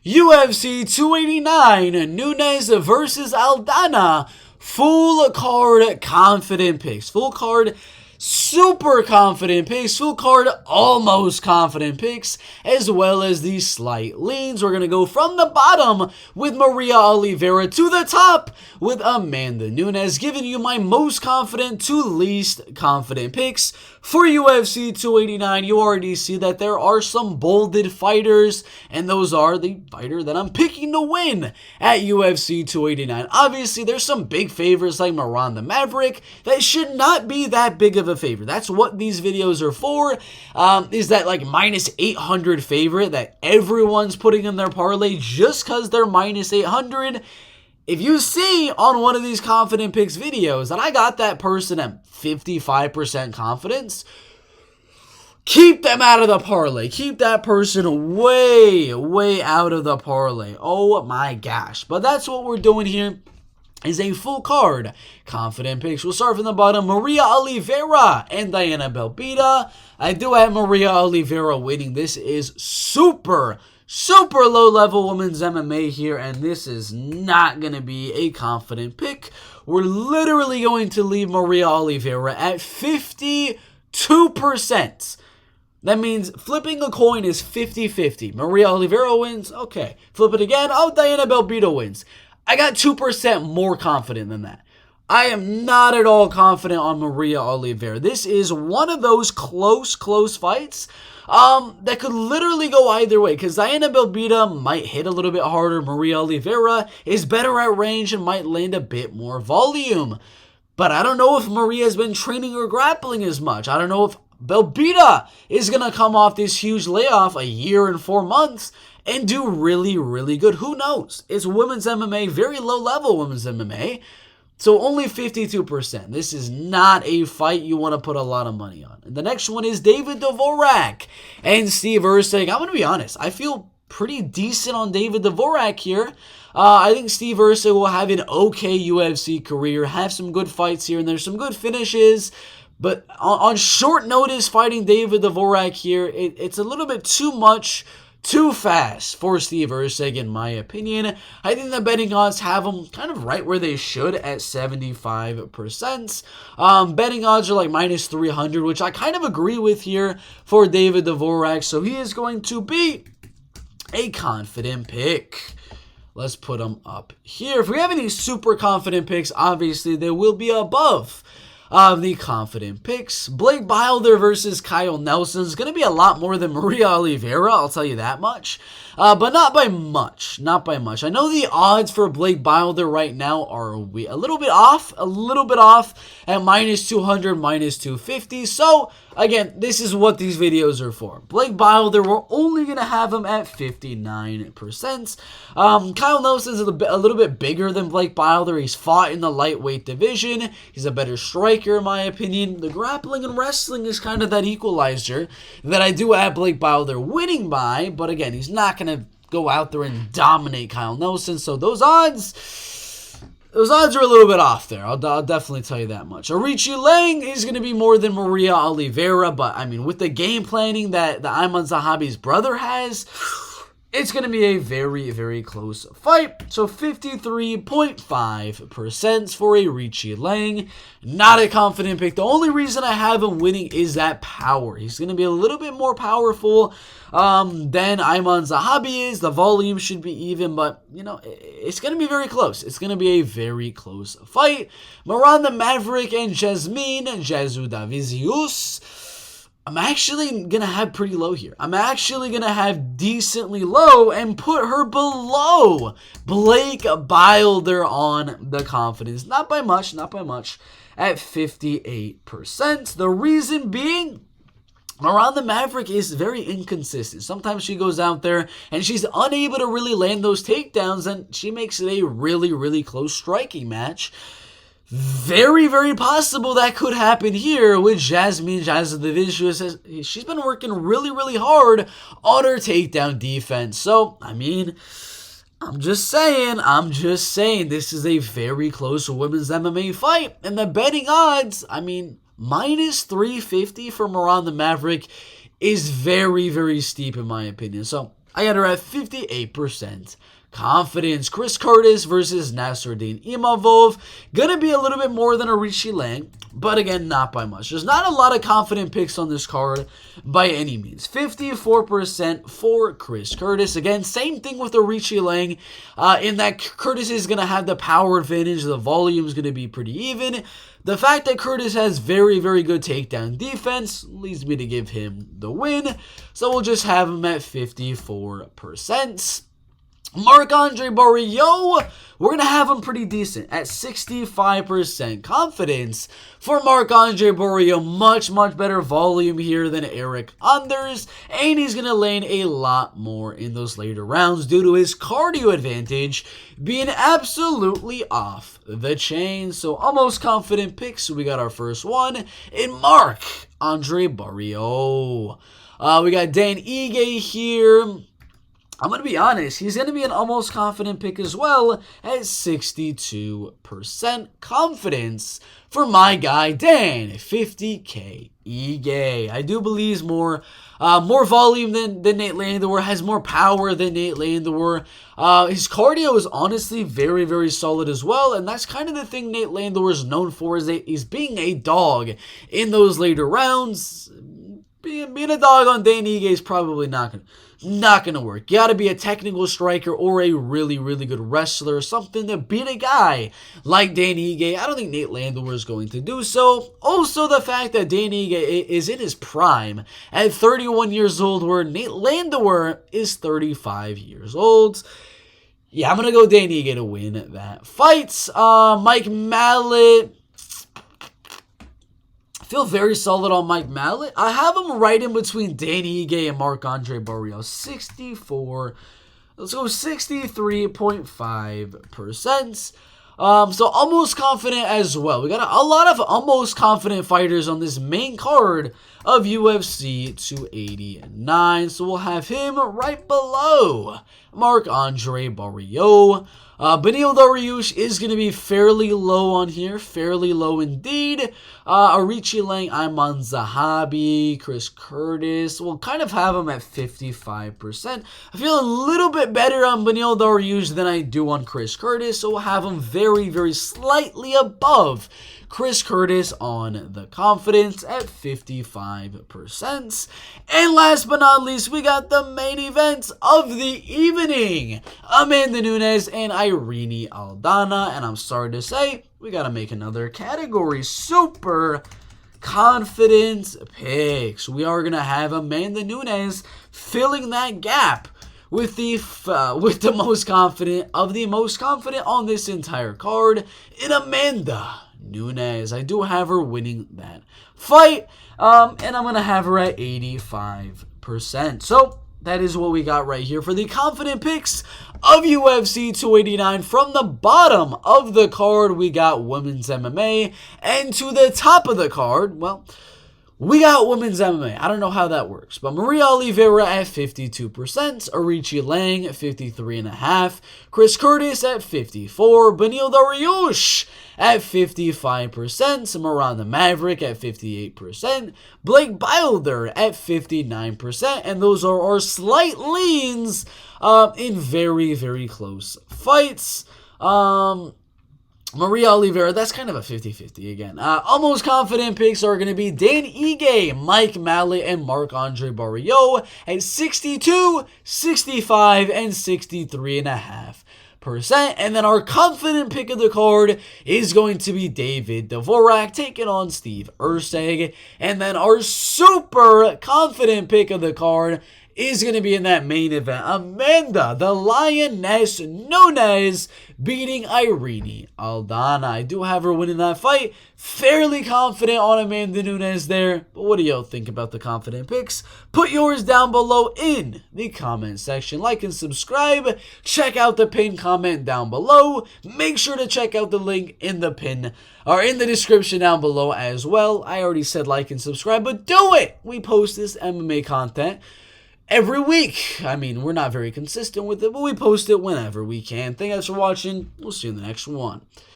UFC 289, Nunes versus Aldana. Full card confident picks. Full card super confident picks. Full card almost confident picks. As well as the slight leans. We're going to go from the bottom with Maria Oliveira to the top with Amanda Nunes. Giving you my most confident to least confident picks. For UFC 289, you already see that there are some bolded fighters, and those are the fighter that I'm picking to win at UFC 289. Obviously, there's some big favorites like Miranda, Maverick that should not be that big of a favorite. That's what these videos are for, is that like minus 800 favorite that everyone's putting in their parlay just because they're minus 800. If you see on one of these confident picks videos that I got that person at 55% confidence, keep them out of the parlay. Keep that person way, way out of the parlay. Oh my gosh. But that's what we're doing here. Is a full card confident picks. We'll start from the bottom. Maria Oliveira and Diana Belbiţă. I do have Maria Oliveira winning. This is super low level women's MMA here, and this is not going to be a confident pick. We're literally going to leave Maria Oliveira at 52%. That means flipping a coin is 50-50. Maria Oliveira wins. Okay. Flip it again. Oh, Diana Belbiţă wins. I got 2% more confident than that. I am not at all confident on Maria Oliveira. This is one of those close fights that could literally go either way, because Diana Belbiţă might hit a little bit harder. Maria Oliveira is better at range and might land a bit more volume. But I don't know if Maria has been training or grappling as much. I don't know if Belbiţă is going to come off this huge layoff a year and 4 months and do really good. Who knows? It's women's MMA, very low level women's MMA. So only 52%. This is not a fight you want to put a lot of money on. And the next one is David Dvořák and Steve Erceg. I'm going to be honest. I feel pretty decent on David Dvořák here. I think Steve Erceg will have an okay UFC career, have some good fights here, and there's some good finishes. But on short notice, fighting David Dvořák here, it's a little bit too much, too fast for Steve Erceg, in my opinion. I think the betting odds have him kind of right where they should at 75%. Betting odds are like minus 300, which I kind of agree with here for David Dvořák. So he is going to be a confident pick. Let's put him up here. If we have any super confident picks, obviously they will be above the confident picks. Blake Bilder versus Kyle Nelson is going to be a lot more than Maria Oliveira, I'll tell you that much. But not by much. Not by much. I know the odds for Blake Bilder right now are a little bit off at minus 200, minus 250. So, again, this is what these videos are for. Blake Bilder, we're only going to have him at 59%. Kyle Nelson's a little bit bigger than Blake Bilder. He's fought in the lightweight division. He's a better striker, in my opinion. The grappling and wrestling is kind of that equalizer that I do have Blake Bilder winning by. But again, he's not going to go out there and dominate Kyle Nelson. So those odds are a little bit off there. I'll definitely tell you that much. Aoriqilieng is going to be more than Maria Oliveira, but I mean, with the game planning that the Aiemann Zahabi's brother has, it's going to be a very close fight. So 53.5% for Aoriqilieng. Not a confident pick. The only reason I have him winning is that power. He's going to be a little bit more powerful than Aiemann Zahabi is. The volume should be even, but, you know, it's going to be very close. It's going to be a very close fight. Miranda, Maverick, and Jasmine, Jasudavicius. I'm actually going to have pretty low here. I'm actually going to have decently low and put her below Blake Bilder on the confidence. Not by much, at 58%. The reason being, Miranda Maverick is very inconsistent. Sometimes she goes out there and she's unable to really land those takedowns, and she makes it a really close striking match. Very possible that could happen here with Jasmine Jasudavicius. She's been working really hard on her takedown defense. So, I mean, I'm just saying, this is a very close women's MMA fight. And the betting odds, I mean, minus 350 for Miranda Maverick is very steep in my opinion. So, I got her at 58% confidence. Chris Curtis versus Nassourdine Imavov. Gonna be a little bit more than Aoriqilieng, but again, not by much. There's not a lot of confident picks on this card by any means. 54% for Chris Curtis. Again, same thing with Aoriqilieng, in that Curtis is gonna have the power advantage. The volume is gonna be pretty even. The fact that Curtis has very, very good takedown defense leads me to give him the win. So we'll just have him at 54%. Marc-André Barriault, we're going to have him pretty decent at 65% confidence for Marc-André Barriault. Much, much better volume here than Eryk Anders, and he's going to lane a lot more in those later rounds due to his cardio advantage being absolutely off the chain. So almost confident picks. So we got our first one in Marc-André Barriault. We got Dan Ige here. I'm going to be honest, he's going to be an almost confident pick as well at 62% confidence for my guy Dan, 50K Ige. I do believe he's more volume than Nate Landwehr, has more power than Nate Landwehr. His cardio is honestly very, very solid as well, and that's kind of the thing Nate Landwehr is known for, is being a dog in those later rounds. Being a dog on Dan Ige is probably not gonna work. You gotta be a technical striker or a really, really good wrestler, something to beat a guy like Dan Ige. I don't think Nate Landwehr is going to do so. Also, the fact that Dan Ige is in his prime at 31 years old, where Nate Landwehr is 35 years old. Yeah, I'm gonna go Dan Ige to win that fight. Mike Malott. I feel very solid on Mike Malott. I have him right in between Dan Ige and Marc-André Barriault. 64. Let's go 63.5%. So almost confident as well. We got a lot of almost confident fighters on this main card of UFC 289. So we'll have him right below Marc-André Barriault. Beneil Dariush is going to be fairly low on here. Fairly low indeed. Aoriqilieng, Aiemann, Zahabi, Chris Curtis. We'll kind of have him at 55%. I feel a little bit better on Beneil Dariush than I do on Chris Curtis. So we'll have him very, very slightly above Chris Curtis on the confidence at 55%. And last but not least, we got the main event of the evening. Amanda Nunes and Irene Aldana. And I'm sorry to say, we got to make another category. Super confident picks. We are going to have Amanda Nunes filling that gap with the most confident of the most confident on this entire card in Amanda Nunes. I do have her winning that fight, and I'm going to have her at 85%. So that is what we got right here for the confident picks of UFC 289. From the bottom of the card, we got women's MMA, and to the top of the card, well, we got women's MMA. I don't know how that works, but Maria Oliveira at 52%, Aoriqilieng at 53.5%, Chris Curtis at 54%, Beneil Dariush at 55%, Miranda Maverick at 58%, Blake Bilder at 59%, and those are our slight leans in very, very close fights. Maria Oliveira, that's kind of a 50-50 again. Almost confident picks are going to be Dan Ige, Mike Malott, and Marc-André Barriault at 62, 65, and 63.5%. And then our confident pick of the card is going to be David Dvořák taking on Steve Erceg. And then our super confident pick of the card is going to be in that main event. Amanda, the Lioness Nunes, beating Irene Aldana. I do have her winning that fight. Fairly confident on Amanda Nunes there. But what do y'all think about the confident picks? Put yours down below in the comment section. Like and subscribe. Check out the pinned comment down below. Make sure to check out the link in the description down below as well. I already said like and subscribe, but do it! We post this MMA content every week. I mean, we're not very consistent with it, but we post it whenever we can. Thank you guys for watching. We'll see you in the next one.